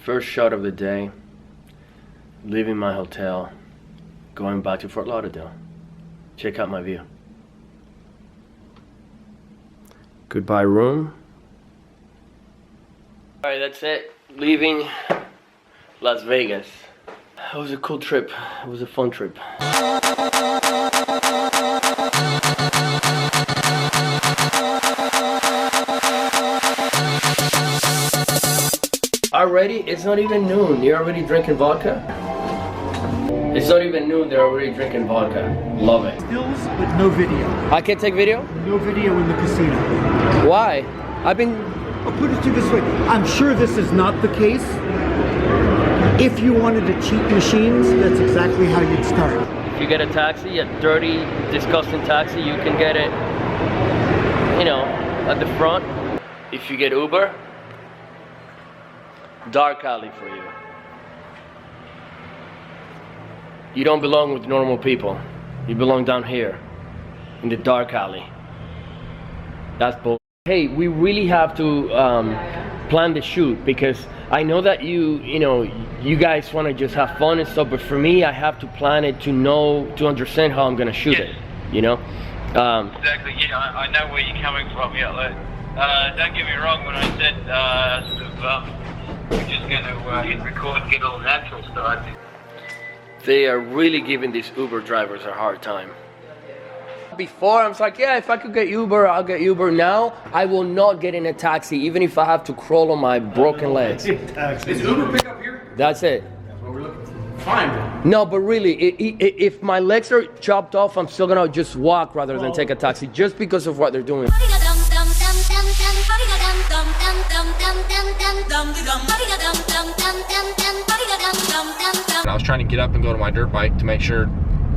First shot of the day, leaving my hotel, going back to Fort Lauderdale. Check out my view. Goodbye room. Alright, that's it. Leaving Las Vegas. It was a cool trip. It was a fun trip. Already? It's not even noon. You're already drinking vodka? It's not even noon. They're already drinking vodka. Love it. Stills, but no video. I can't take video? No video in the casino. Why? I'll put it to you this way. I'm sure this is not the case. If you wanted to cheat machines, that's exactly how you'd start. If you get a taxi, a dirty, disgusting taxi, you can get it, you know, at the front. If you get Uber, dark alley for you. You don't belong with normal people. You belong down here, in the dark alley. That's bull. Hey, we really have to plan the shoot, because I know that you guys want to just have fun and stuff, but for me, I have to plan it to understand how I'm gonna shoot it, you know? Exactly, yeah, I know where you're coming from, yeah. Don't get me wrong when I said we're just gonna hit record and get all natural stuff. They are really giving these Uber drivers a hard time. Before, I was like, yeah, if I could get Uber, I'll get Uber. Now, I will not get in a taxi, even if I have to crawl on my broken legs. Is Uber pick up here? That's it. That's what we're looking for. Fine. No, but really, if my legs are chopped off, I'm still gonna just walk rather than take a taxi, just because of what they're doing. I was trying to get up and go to my dirt bike to make sure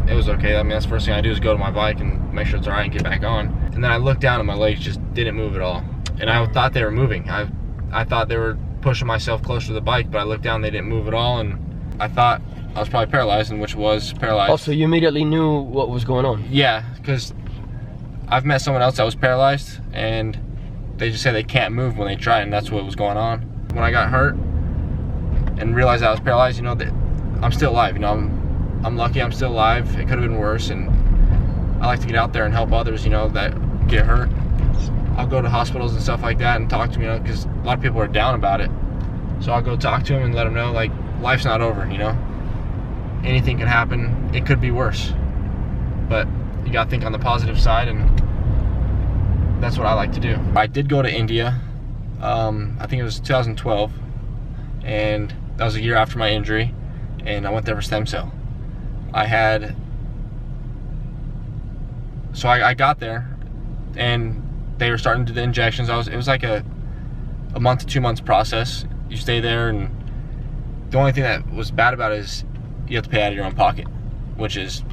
it was okay. I mean, that's the first thing I do is go to my bike and make sure it's alright and get back on. And then I looked down and my legs just didn't move at all. And I thought they were moving. I thought they were pushing myself closer to the bike, but I looked down, they didn't move at all, and I thought I was probably paralyzed, and which was paralyzed. Oh, so you immediately knew what was going on? Yeah, because I've met someone else that was paralyzed, and they just say they can't move when they try, and that's what was going on. When I got hurt and realized I was paralyzed, you know, that I'm still alive. You know, I'm lucky I'm still alive. It could have been worse, and I like to get out there and help others, you know, that get hurt. I'll go to hospitals and stuff like that and talk to them, you know, because a lot of people are down about it. So I'll go talk to them and let them know, like, life's not over, you know. Anything can happen. It could be worse. But you gotta think on the positive side, and that's what I like to do. I did go to India. I think it was 2012, and that was a year after my injury, and I went there for stem cell. So I got there, and they were starting to do the injections. It was like a month to 2 months process. You stay there, and the only thing that was bad about it is you have to pay out of your own pocket, which is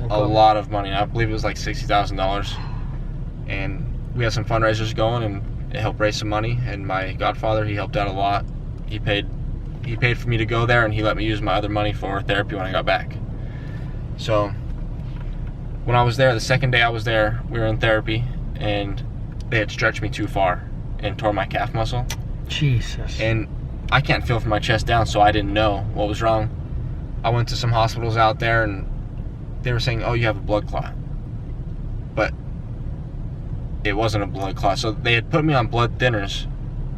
a lot of money. I believe it was like $60,000, and we had some fundraisers going, and it helped raise some money. And my godfather, he helped out a lot. He paid for me to go there, and he let me use my other money for therapy when I got back. So when I was there, the second day I was there, we were in therapy, and they had stretched me too far and tore my calf muscle. Jesus. And I can't feel from my chest down, so I didn't know what was wrong. I went to some hospitals out there, and they were saying, oh, you have a blood clot. But it wasn't a blood clot. So they had put me on blood thinners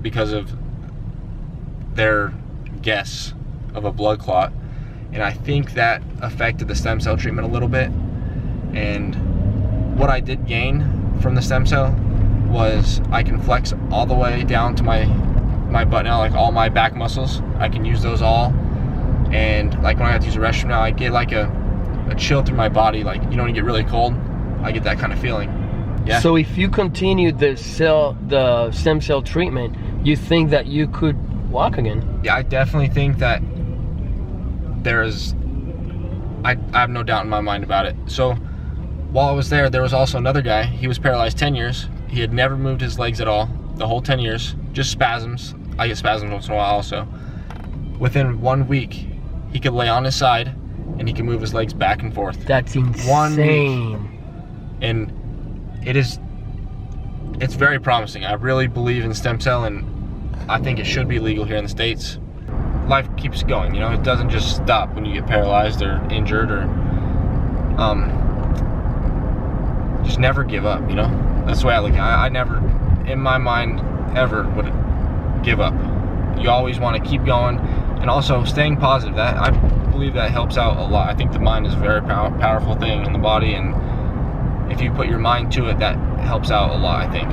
because of their guess of a blood clot. And I think that affected the stem cell treatment a little bit. And what I did gain from the stem cell was I can flex all the way down to my butt now, like all my back muscles. I can use those all. And like when I have to use the restroom now, I get like a chill through my body. Like, you know, when you get really cold, I get that kind of feeling. Yeah. So if you continue the stem cell treatment, you think that you could walk again? Yeah, I definitely think that I have no doubt in my mind about it. So while I was there was also another guy. He was paralyzed 10 years. He had never moved his legs at all the whole 10 years, just spasms. I get spasms once in a while also. Within 1 week, he could lay on his side and he could move his legs back and forth. That's insane. 1 week. And it's very promising. I really believe in stem cell, and I think it should be legal here in the States. life keeps going, you know? It doesn't just stop when you get paralyzed or injured or, just never give up, you know? That's the way I look at it. I never, in my mind, ever would give up. You always want to keep going, and also staying positive. That, I believe that helps out a lot. I think the mind is a very powerful thing in the body, and if you put your mind to it, that helps out a lot, I think.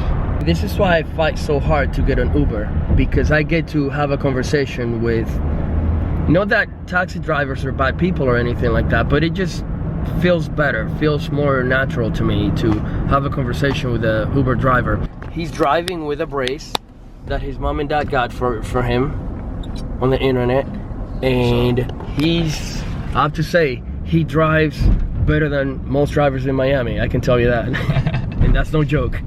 This is why I fight so hard to get an Uber, because I get to have a conversation with, not that taxi drivers are bad people or anything like that, but it just feels better, feels more natural to me to have a conversation with a Uber driver. He's driving with a brace that his mom and dad got for him on the internet, and I have to say, he drives better than most drivers in Miami, I can tell you that. And that's no joke.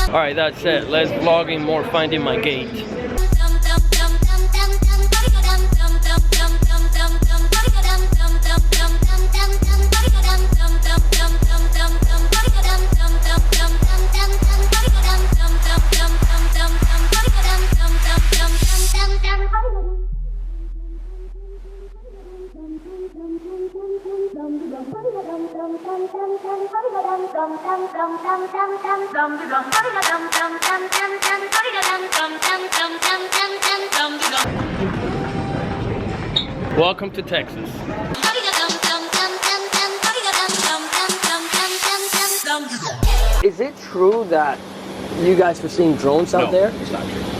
Alright, that's it. Less vlogging, more finding my gait. Welcome to Texas. Is it true that you guys were seeing drones out there? It's not true.